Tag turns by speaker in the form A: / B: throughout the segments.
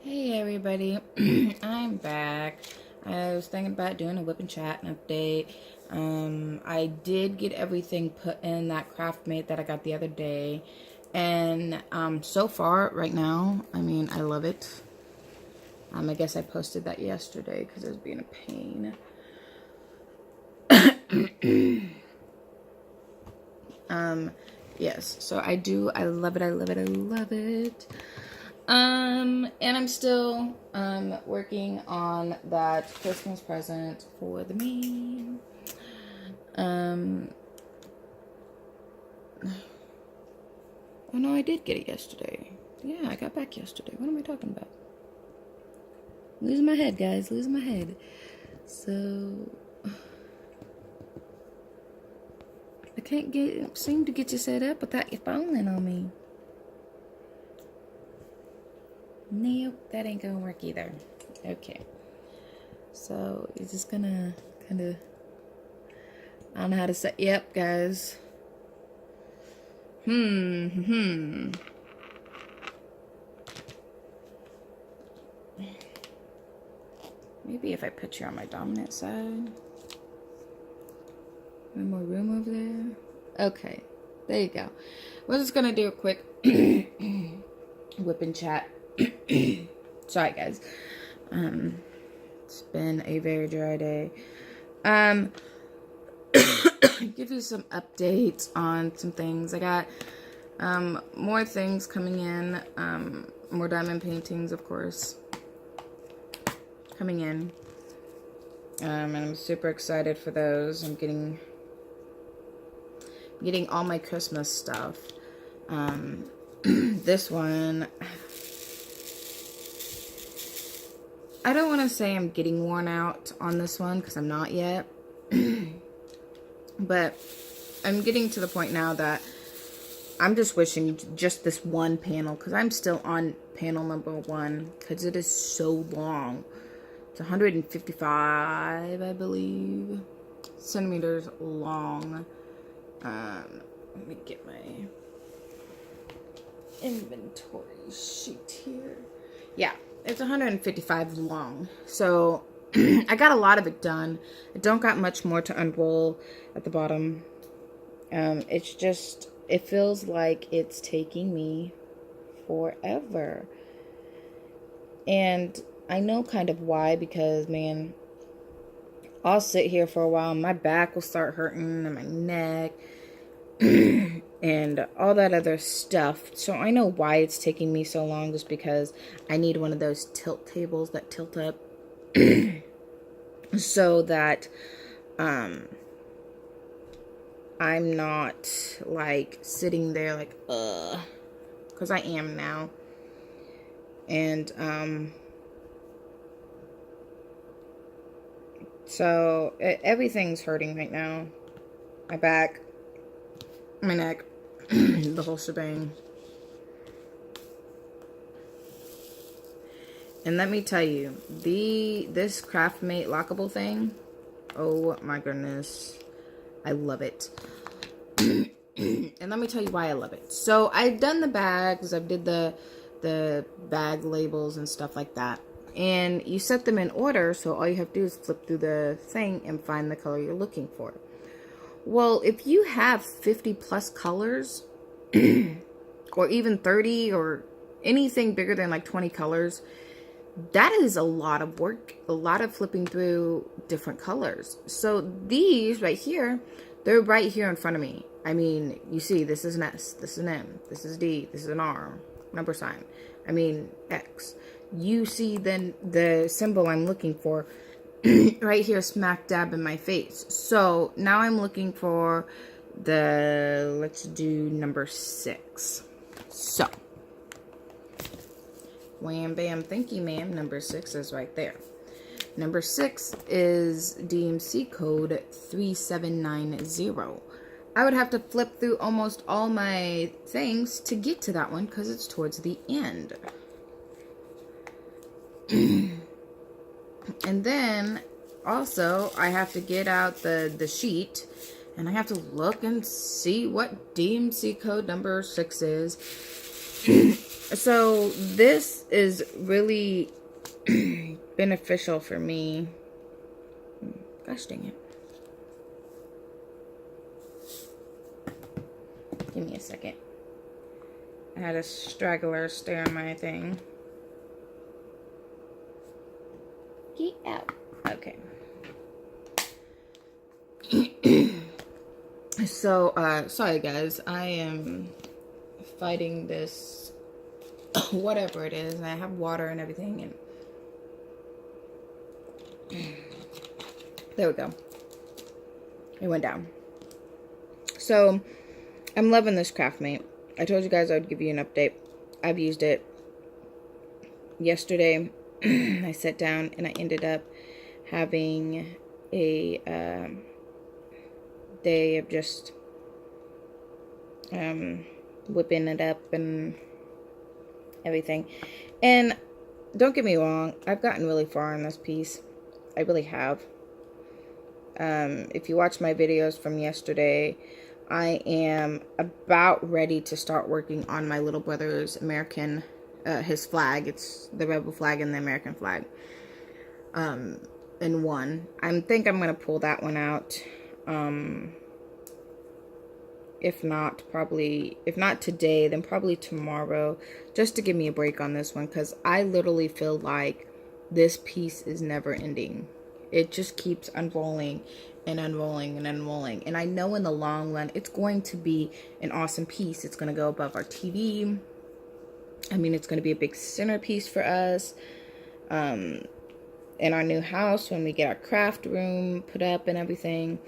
A: Hey everybody, I'm back. I was thinking about doing a whip and chat and update. I did get everything put in that Craftmate that I got the other day, and so far right now, I mean, I love it. I guess I posted that yesterday because it was being a pain. Yes, so I do. I love it. I love it. I love it. And I'm still, working on that Christmas present for the meme. Oh no, I did get it yesterday. Yeah, I got back yesterday. What am I talking about? Losing my head, guys. Losing my head. So, I can't seem to get you set up without you falling on me. Nope, that ain't gonna work either. Okay. So, you're just gonna kind of... I don't know how to say... Yep, guys. Maybe if I put you on my dominant side. One more room over there. Okay. There you go. We're just gonna do a quick whip and chat. Sorry, guys. It's been a very dry day. Give you some updates on some things. I got more things coming in. More diamond paintings, of course, coming in. And I'm super excited for those. I'm getting all my Christmas stuff. This one, I don't want to say I'm getting worn out on this one because I'm not yet. But I'm getting to the point now that I'm just wishing just this one panel, because I'm still on panel number 1 because it is so long. It's 155, I believe, centimeters long. Let me get my inventory sheet here. Yeah, it's 155 long. So I got a lot of it done. I don't got much more to unroll at the bottom. It's just, it feels like it's taking me forever. And I know kind of why, because, man, I'll sit here for a while and my back will start hurting and my neck and all that other stuff. So I know why it's taking me so long, just because I need one of those tilt tables that tilt up so that I'm not like sitting there like because I am now. And so everything's hurting right now. My back, my neck, the whole shebang. And let me tell you, this Craftmate lockable thing, oh my goodness, I love it. And let me tell you why I love it. So I've done the bags, I've did the bag labels and stuff like that. And you set them in order, so all you have to do is flip through the thing and find the color you're looking for. Well, if you have 50 plus colors, or even 30, or anything bigger than like 20 colors, that is a lot of work, a lot of flipping through different colors. So these right here, they're right here in front of me. I mean, you see, this is an S, this is an M, this is D, this is an R, number sign. I mean, X. You see then the symbol I'm looking for right here, smack dab in my face. So now I'm looking for let's do number 6. So, wham bam, thank you ma'am. Number 6 is right there. Number 6 is DMC code 3790. I would have to flip through almost all my things to get to that one because it's towards the end. And then also I have to get out the sheet, and I have to look and see what DMC code number 6 is. So this is really beneficial for me. Gosh dang it. Give me a second. I had a straggler stay on my thing. Get out. Okay. So, sorry guys. I am fighting this, whatever it is. And I have water and everything. And there we go. It went down. So, I'm loving this Craftmate. I told you guys I would give you an update. I've used it yesterday. I sat down and I ended up having a day of just whipping it up and everything. And don't get me wrong, I've gotten really far in this piece. I really have. If you watch my videos from yesterday, I am about ready to start working on my little brother's American, his flag. It's the rebel flag and the American flag. In one. I think I'm going to pull that one out. If not today, then probably tomorrow, just to give me a break on this one, because I literally feel like this piece is never ending. It just keeps unrolling and unrolling and unrolling. And I know in the long run, it's going to be an awesome piece. It's going to go above our TV. I mean, it's going to be a big centerpiece for us. In our new house, when we get our craft room put up and everything.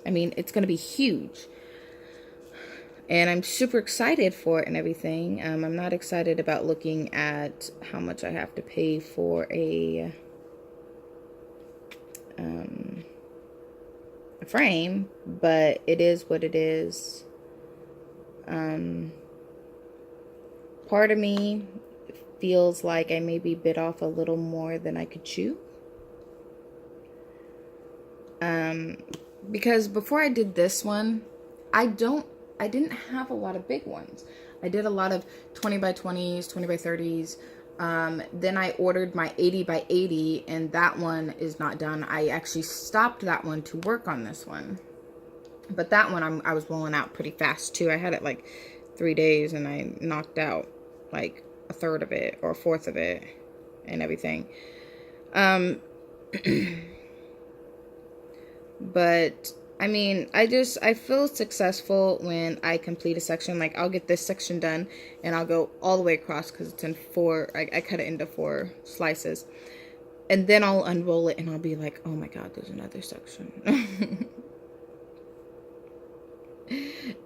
A: I mean, it's going to be huge. And I'm super excited for it and everything. I'm not excited about looking at how much I have to pay for a frame, but it is what it is. Part of me feels like I maybe bit off a little more than I could chew. Because before I did this one, I didn't have a lot of big ones. I did a lot of 20 by 20s, 20 by 30s. Then I ordered my 80 by 80, and that one is not done. I actually stopped that one to work on this one. But that one I was rolling out pretty fast too. I had it like 3 days, and I knocked out like a third of it or a fourth of it and everything. But I mean, I feel successful when I complete a section. Like, I'll get this section done and I'll go all the way across because it's in 4, I cut it into 4 slices. And then I'll unroll it and I'll be like, oh my God, there's another section.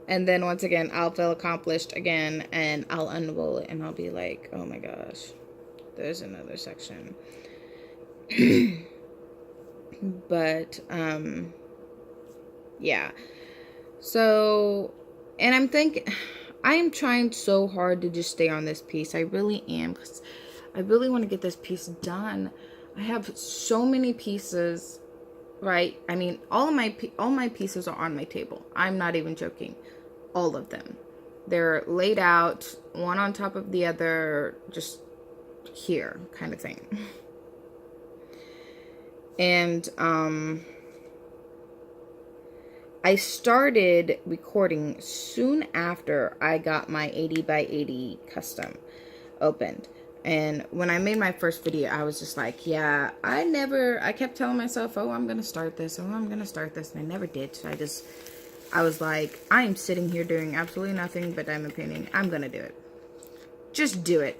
A: And then once again, I'll feel accomplished again and I'll unroll it and I'll be like, oh my gosh, there's another section. But, yeah. So, and I'm thinking, I am trying so hard to just stay on this piece. I really am, because I really want to get this piece done. I have so many pieces, right? I mean, all my pieces are on my table. I'm not even joking. All of them. They're laid out, one on top of the other, just here, kind of thing. And, I started recording soon after I got my 80 by 80 custom opened. And when I made my first video, I was just like, yeah, I kept telling myself, oh, I'm going to start this. Oh, I'm going to start this. And I never did. So I was like, I'm sitting here doing absolutely nothing but diamond painting. I'm going to do it. Just do it.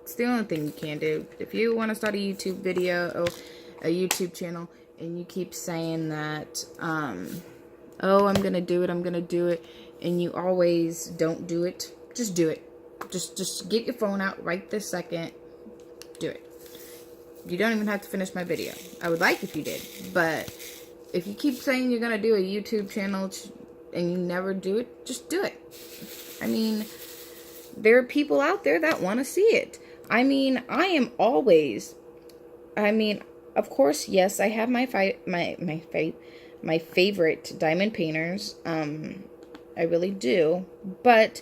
A: It's the only thing you can do. If you want to start a YouTube video or a YouTube channel and you keep saying that, oh, I'm going to do it, and you always don't do it, just do it. Just get your phone out right this second. Do it. You don't even have to finish my video. I would like if you did, but if you keep saying you're going to do a YouTube channel and you never do it, just do it. I mean, there are people out there that want to see it. I mean, of course, yes, I have my favorite diamond painters. I really do. But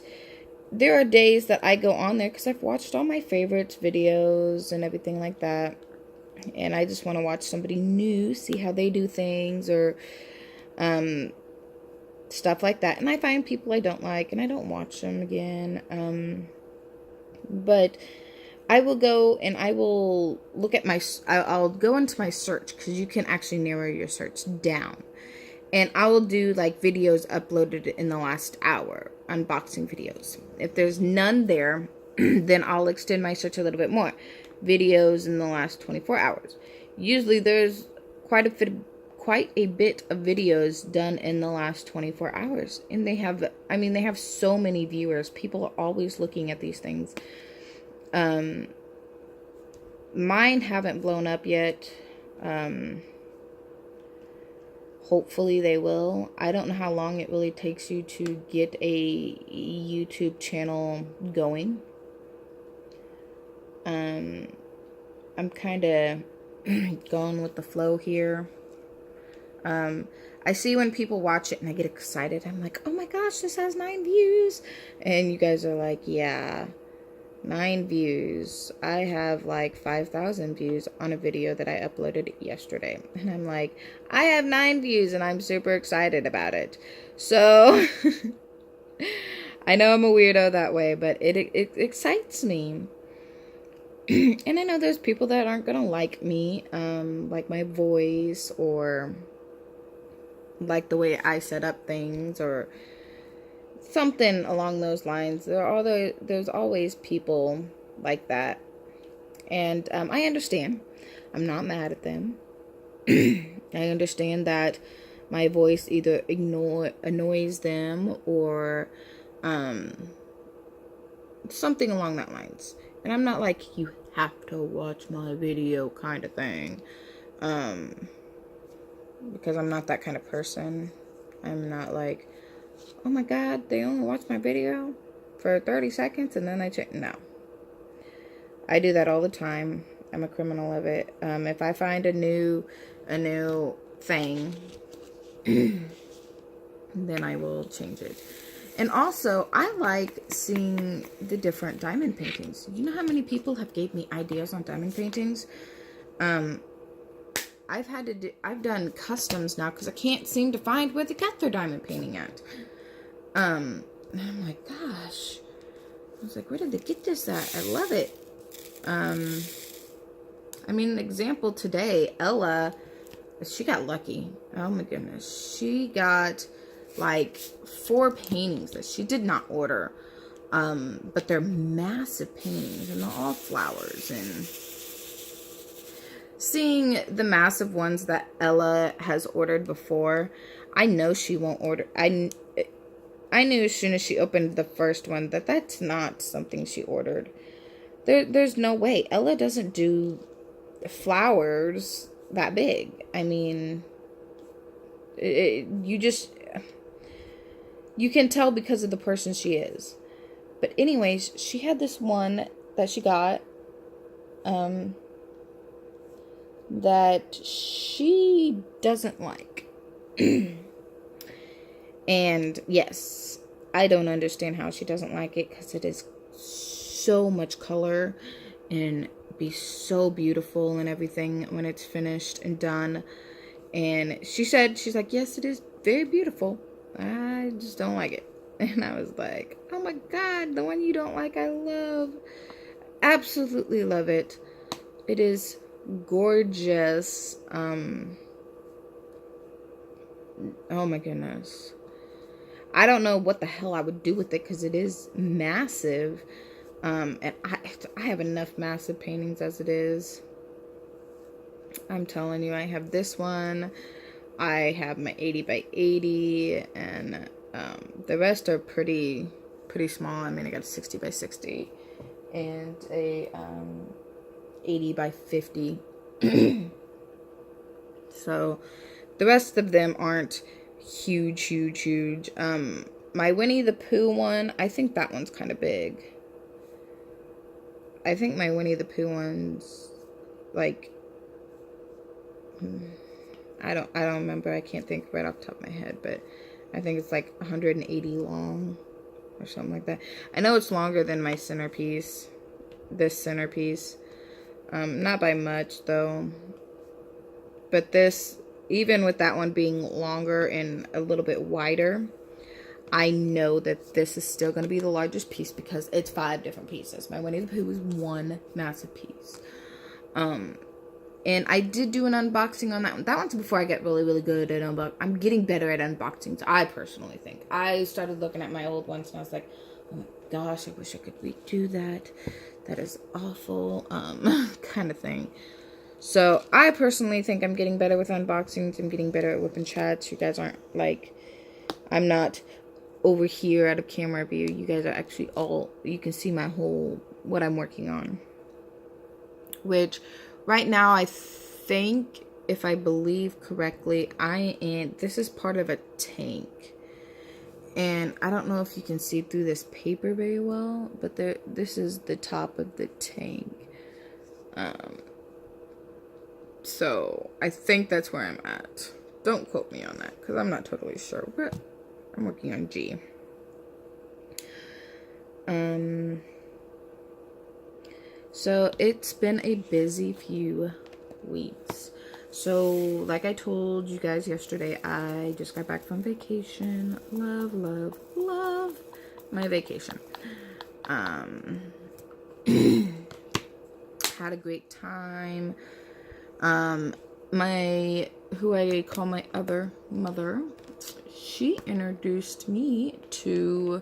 A: there are days that I go on there because I've watched all my favorites videos and everything like that. And I just want to watch somebody new, see how they do things, or stuff like that. And I find people I don't like and I don't watch them again. But I will go and I will look at I'll go into my search, because you can actually narrow your search down. And I will do like videos uploaded in the last hour, unboxing videos. If there's none there, then I'll extend my search a little bit more. Videos in the last 24 hours. Usually there's quite a bit of videos done in the last 24 hours. And they have so many viewers. People are always looking at these things. Mine haven't blown up yet. Hopefully they will. I don't know how long it really takes you to get a YouTube channel going. I'm kind of going with the flow here. I see when people watch it and I get excited. I'm like, oh my gosh, this has 9 views. And you guys are like, yeah, 9 views. I have like 5,000 views on a video that I uploaded yesterday. And I'm like, I have 9 views and I'm super excited about it. So I know I'm a weirdo that way, but it excites me. And I know there's people that aren't gonna like me, like my voice, or like the way I set up things, or something along those lines. There's always people like that, and I understand. I'm not mad at them. I understand that my voice either annoys them, or something along that lines. And I'm not like, you have to watch my video kind of thing, because I'm not that kind of person. I'm not like, oh my god, they only watch my video for 30 seconds and then I check. No. I do that all the time. I'm a criminal of it. If I find a new thing, then I will change it. And also, I like seeing the different diamond paintings. You know how many people have gave me ideas on diamond paintings? I've done customs now because I can't seem to find where they got their diamond painting at. And I'm like, gosh. I was like, where did they get this at? I love it. I mean, an example today, Ella, she got lucky. Oh my goodness. She got like 4 paintings that she did not order. But they're massive paintings and they're all flowers. And seeing the massive ones that Ella has ordered before, I know she won't order. I knew as soon as she opened the first one that that's not something she ordered. There's no way. Ella doesn't do flowers that big. I mean, you can tell because of the person she is. But anyways, she had this one that she got, that she doesn't like. And yes, I don't understand how she doesn't like it, because it is so much color and be so beautiful and everything when it's finished and done. And she's like, yes, it is very beautiful. I just don't like it. And I was like, oh my god, the one you don't like, I love. Absolutely love it. It is gorgeous. Oh my goodness. I don't know what the hell I would do with it, because it is massive. And I have enough massive paintings as it is. I'm telling you, I have this one. I have my 80 by 80, and the rest are pretty small. I mean, I got a 60 by 60 and a 80 by 50. So the rest of them aren't huge. My Winnie the Pooh one, I think that one's kind of big. I think my Winnie the Pooh one's like, I don't remember. I can't think right off the top of my head, but I think it's like 180 long. or something like that. I know it's longer than my centerpiece, this centerpiece. Not by much though, but this, even with that one being longer and a little bit wider, I know that this is still going to be the largest piece because it's 5 different pieces. My Winnie the Pooh is one massive piece. And I did do an unboxing on that one. That one's before I get really, really good at unboxing. I'm getting better at unboxings, I personally think. I started looking at my old ones and I was like, oh my gosh, I wish I could redo that. That is awful, kind of thing. So I personally think I'm getting better with unboxings. I'm getting better at whipping chats. You guys aren't like, I'm not over here out of camera view. You guys are actually all, you can see my whole, what I'm working on. Which, right now, I think, if I believe correctly, this is part of a tank. And I don't know if you can see through this paper very well, but this is the top of the tank. So, I think that's where I'm at. Don't quote me on that, because I'm not totally sure, but I'm working on G. So, it's been a busy few weeks. So, like I told you guys yesterday, I just got back from vacation. Love, love, love my vacation. Had a great time. Who I call my other mother, she introduced me to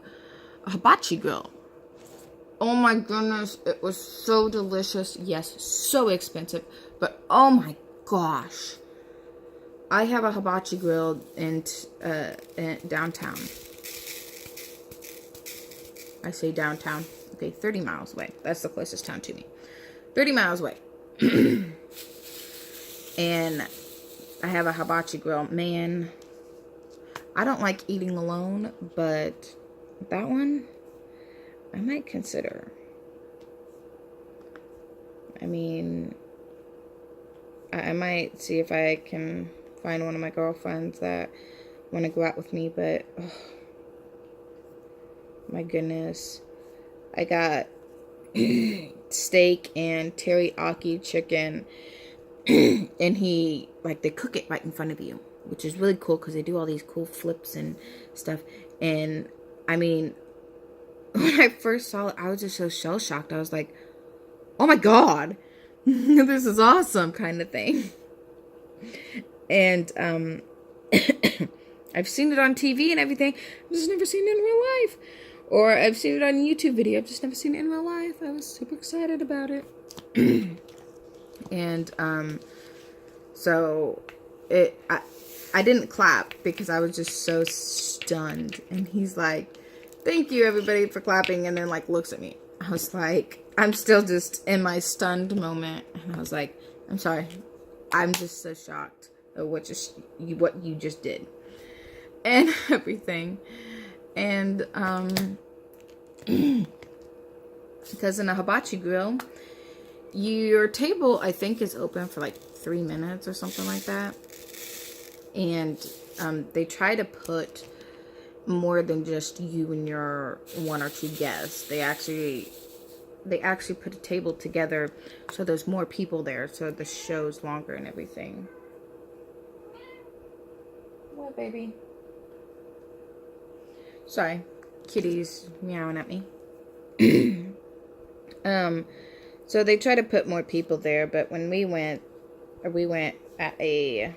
A: a hibachi grill. Oh my goodness, it was so delicious. Yes, so expensive, but oh my gosh. I have a hibachi grill in downtown. I say downtown. Okay, 30 miles away. That's the closest town to me. 30 miles away. And I have a hibachi grill. Man, I don't like eating alone, but that one, I might consider. I mean, I might see if I can find one of my girlfriends that want to go out with me, but oh, my goodness. I got steak and teriyaki chicken, and they cook it right in front of you, which is really cool because they do all these cool flips and stuff. And I mean, when I first saw it, I was just so shell shocked. I was like, oh my god, this is awesome, kind of thing. And I've seen it on TV and everything. I've just never seen it in real life. Or I've seen it on YouTube video. I've just never seen it in real life. I was super excited about it. And so I didn't clap because I was just so stunned. And he's like, thank you everybody for clapping, and then like looks at me. I was like, I'm still just in my stunned moment, and I was like, I'm sorry, I'm just so shocked at what you just did and everything. And because in a hibachi grill, your table I think is open for like 3 minutes or something like that, and they try to put more than just you and your 1 or 2 guests. They actually put a table together so there's more people there, so the show's longer and everything. What, baby? Sorry, kitty's meowing at me. So they try to put more people there, but when we went at a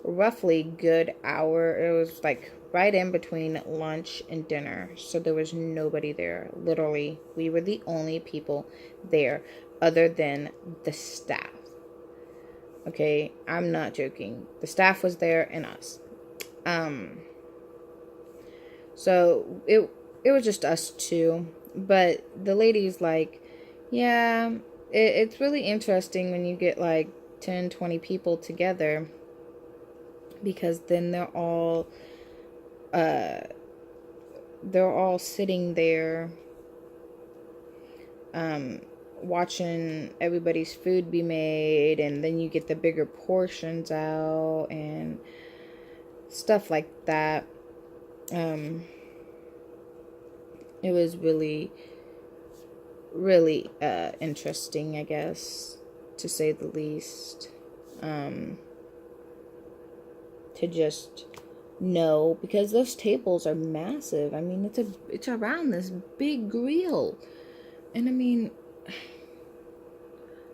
A: roughly good hour. It was like right in between lunch and dinner, so there was nobody there. Literally, we were the only people there other than the staff. Okay, I'm not joking. The staff was there and us. So it was just us two. But the lady's like, yeah, it's really interesting when you get like 10, 20 people together, because then they're all sitting there watching everybody's food be made, and then you get the bigger portions out and stuff like that. it was really, really interesting, I guess, to say the least. To just know, because those tables are massive. I mean, it's around this big grill, and I mean,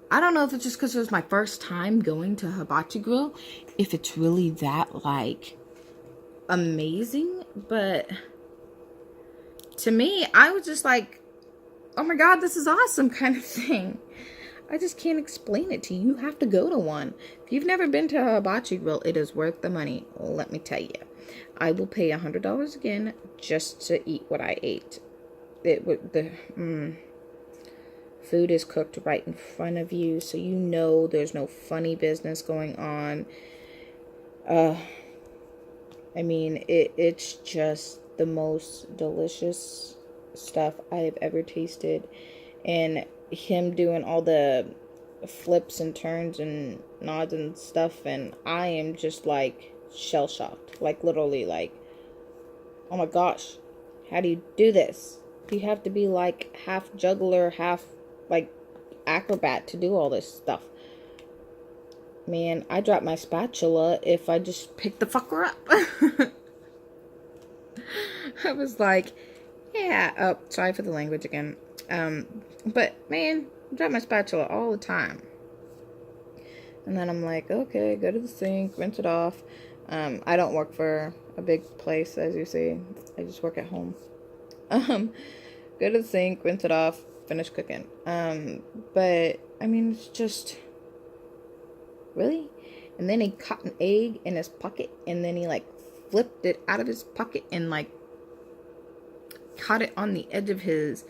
A: I don't know if it's just because it was my first time going to Hibachi Grill, if it's really that like amazing, but to me, I was just like, oh my god, this is awesome kind of thing. I just can't explain it to you. You have to go to one. If you've never been to a Hibachi Grill, it is worth the money. Let me tell you. I will pay $100 again just to eat what I ate. Food is cooked right in front of you, so you know there's no funny business going on. I mean, it's just the most delicious stuff I've ever tasted. And him doing all the flips and turns and nods and stuff, and I am just like shell shocked, like literally like, oh my gosh, how do you do this? You have to be like half juggler, half like acrobat to do all this stuff. Man, I dropped my spatula if I just picked the fucker up. I was like, yeah, oh, sorry for the language again. But man, I drop my spatula all the time. And then I'm like, okay, go to the sink, rinse it off. I don't work for a big place, as you see. I just work at home. Go to the sink, rinse it off, finish cooking. But I mean, it's just really. And then he caught an egg in his pocket, and then he like flipped it out of his pocket and like caught it on the edge of his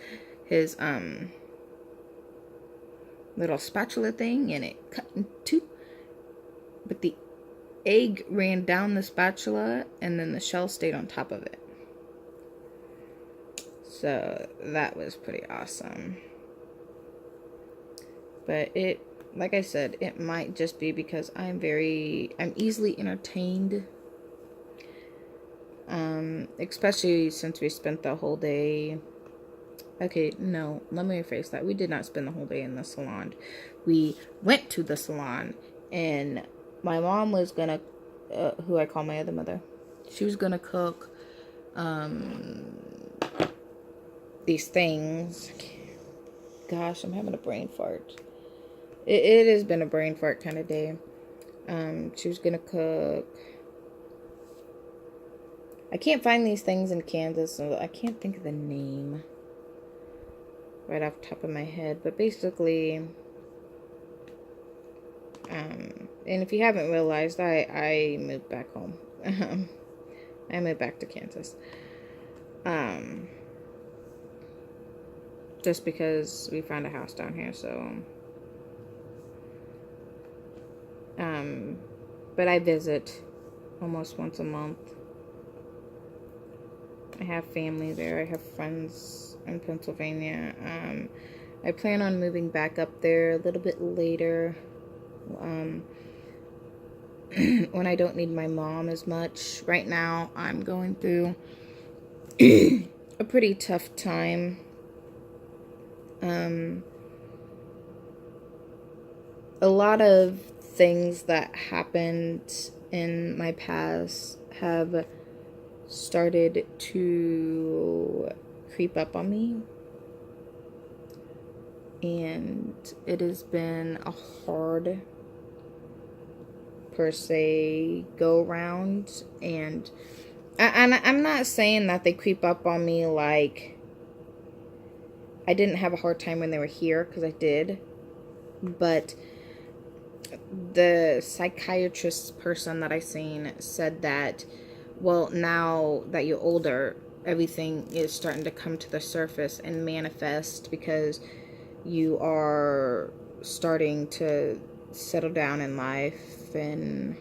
A: little spatula thing, and it cut in two. But the egg ran down the spatula, and then the shell stayed on top of it. So that was pretty awesome. But it, like I said, it might just be because I'm easily entertained. Especially since we spent the whole day. Okay, no, let me rephrase that. We did not spend the whole day in the salon. We went to the salon, and my mom was gonna, who I call my other mother, she was gonna cook these things. Gosh, I'm having a brain fart. It has been a brain fart kind of day. She was gonna cook. I can't find these things in Kansas, so I can't think of the name right off the top of my head. But basically, and if you haven't realized, I moved back home. I moved back to Kansas. Just because we found a house down here, so. But I visit almost once a month. I have family there. I have friends in Pennsylvania. I plan on moving back up there a little bit later. When I don't need my mom as much. Right now, I'm going through a pretty tough time. A lot of things that happened in my past have started to creep up on me, and it has been a hard, per se, go around. And I'm not saying that they creep up on me like I didn't have a hard time when they were here, because I did, but the psychiatrist person that I seen said that, well, now that you're older, everything is starting to come to the surface and manifest because you are starting to settle down in life, and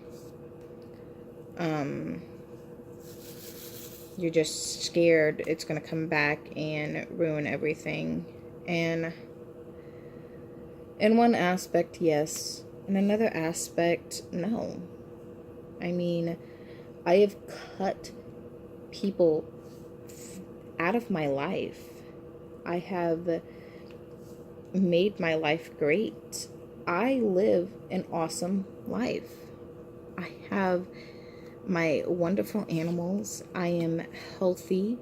A: you're just scared it's going to come back and ruin everything. And in one aspect, yes. In another aspect, no. I mean, I have cut people out of my life. I have made my life great. I live an awesome life. I have my wonderful animals. I am healthy.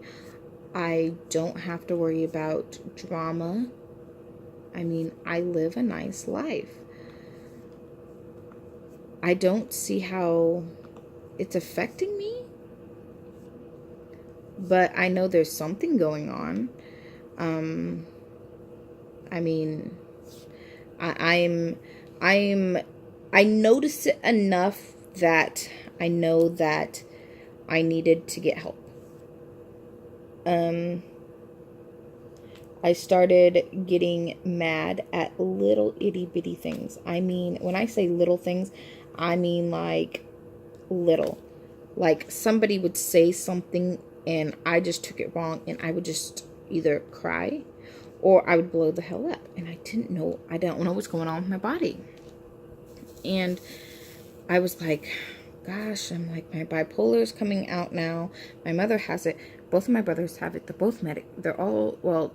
A: I don't have to worry about drama. I mean, I live a nice life. I don't see how it's affecting me, but I know there's something going on. I mean, I noticed it enough that I know that I needed to get help. I started getting mad at little itty bitty things. I mean, when I say little things, I mean like little. Like somebody would say something and I just took it wrong and I would just either cry or I would blow the hell up. And I don't know what's going on with my body. And I was like, gosh, I'm like, my bipolar is coming out now. My mother has it. Both of my brothers have it. They're all, well,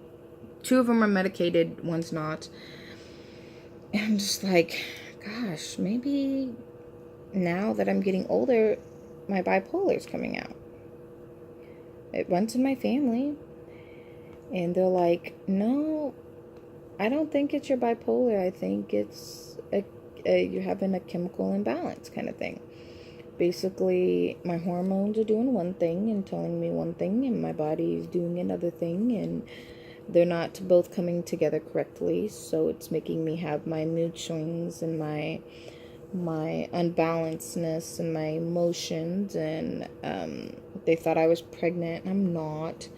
A: 2 of them are medicated, one's not. And I'm just like, gosh, maybe now that I'm getting older, my bipolar is coming out. It runs in my family. And they're like, no, I don't think it's your bipolar. I think it's you're having a chemical imbalance kind of thing. Basically, my hormones are doing one thing and telling me one thing, and my body is doing another thing, and they're not both coming together correctly. So it's making me have my mood swings and my unbalancedness and my emotions. And they thought I was pregnant. I'm not.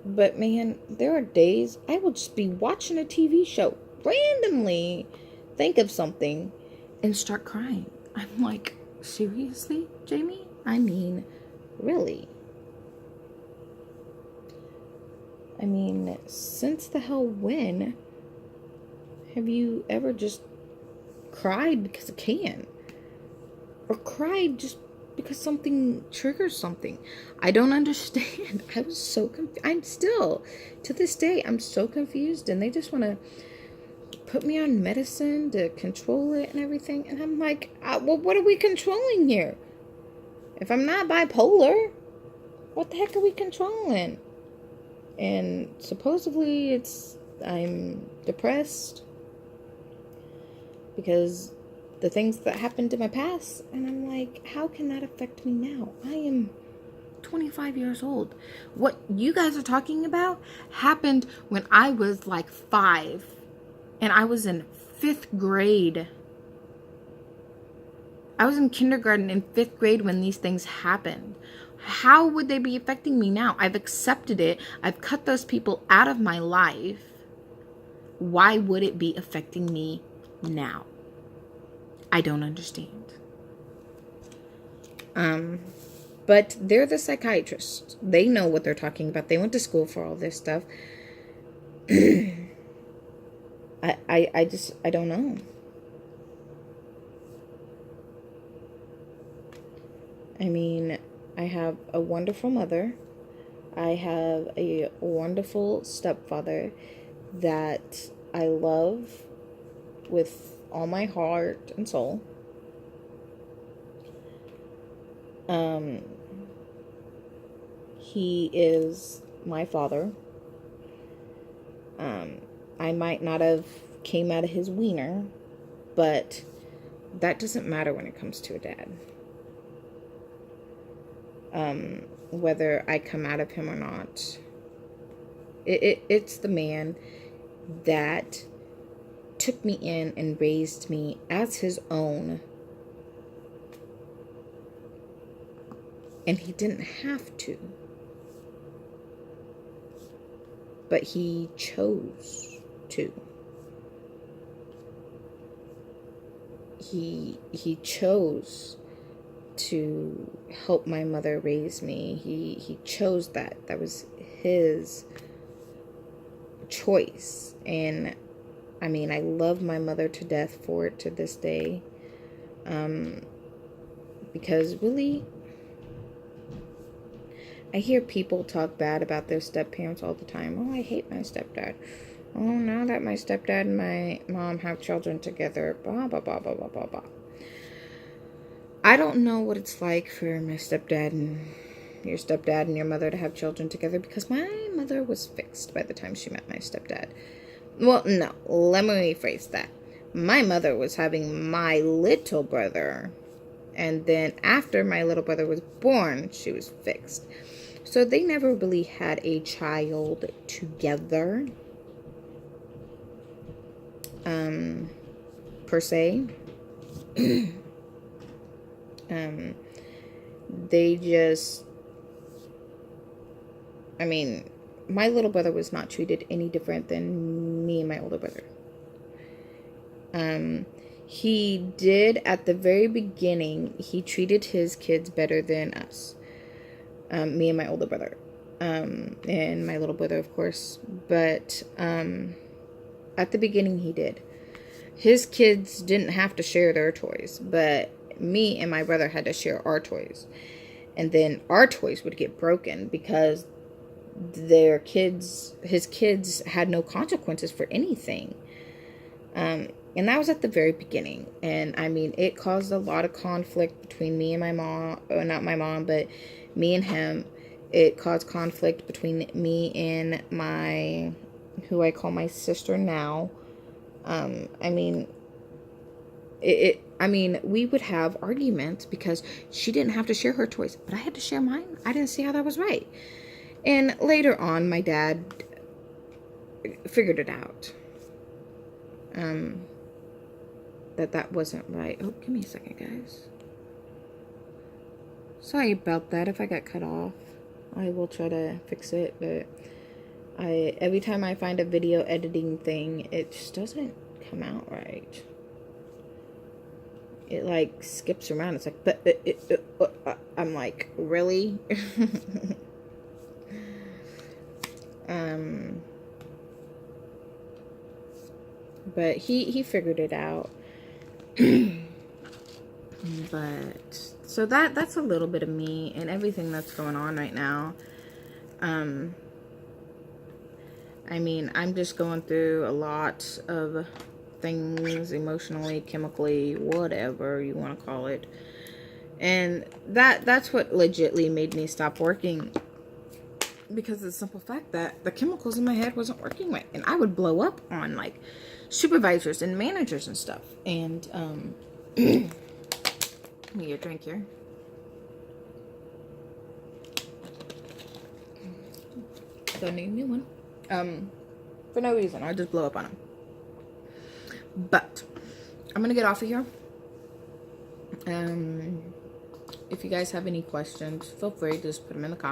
A: But man, there are days I will just be watching a TV show, randomly think of something and start crying. I'm like, seriously, Jamie? I mean, really? I mean, since the hell when have you ever just cried because it can? Or cried just because something triggers something? I don't understand. I was so confused. I'm still, to this day, I'm so confused. And they just want to put me on medicine to control it and everything. And I'm like, well, what are we controlling here? If I'm not bipolar, what the heck are we controlling? And supposedly I'm depressed because the things that happened in my past. And I'm like, how can that affect me now? I am 25 years old. What you guys are talking about happened when I was like 5 and I was in 5th grade. I was in kindergarten in 5th grade when these things happened. How would they be affecting me now? I've accepted it. I've cut those people out of my life. Why would it be affecting me now? I don't understand. But they're the psychiatrists. They know what they're talking about. They went to school for all this stuff. I don't know. I mean, I have a wonderful mother. I have a wonderful stepfather that I love with all my heart and soul. He is my father. I might not have came out of his wiener, but that doesn't matter when it comes to a dad. Whether I come out of him or not. It's the man that took me in and raised me as his own. And he didn't have to. But he chose to. He chose to help my mother raise me. He chose that. That was his choice. And I mean, I love my mother to death for it to this day. Because really, I hear people talk bad about their step-parents all the time. Oh, I hate my stepdad. Oh, now that my stepdad and my mom have children together, blah, blah, blah, blah, blah, blah, blah. I don't know what it's like for my stepdad and your stepdad and your mother to have children together, because my mother was fixed by the time she met my stepdad. Well, no, let me rephrase that. My mother was having my little brother, and then after my little brother was born, she was fixed. So they never really had a child together, per se. They just, I mean, my little brother was not treated any different than me and my older brother. He did, at the very beginning, he treated his kids better than us. Me and my older brother. And my little brother, of course. But, at the beginning, he did. His kids didn't have to share their toys, but me and my brother had to share our toys. And then our toys would get broken because his kids had no consequences for anything. And that was at the very beginning. And I mean, it caused a lot of conflict between me and my mom, not my mom, but me and him. It caused conflict between me and who I call my sister now. I mean, we would have arguments because she didn't have to share her toys, but I had to share mine. I didn't see how that was right. And later on, my dad figured it out. That wasn't right. Oh, give me a second, guys. Sorry about that. If I got cut off, I will try to fix it. But every time I find a video editing thing, it just doesn't come out right. It like skips around. It's like, but I'm like, really? But he figured it out. But so that's a little bit of me and everything that's going on right now. I mean, I'm just going through a lot of things emotionally, chemically, whatever you want to call it. And that's what legitly made me stop working. Because of the simple fact that the chemicals in my head wasn't working right. And I would blow up on like supervisors and managers and stuff. And give me your drink here. Don't need a new one. For no reason. I just blow up on them. But I'm gonna get off of here. If you guys have any questions, feel free to just put them in the comments.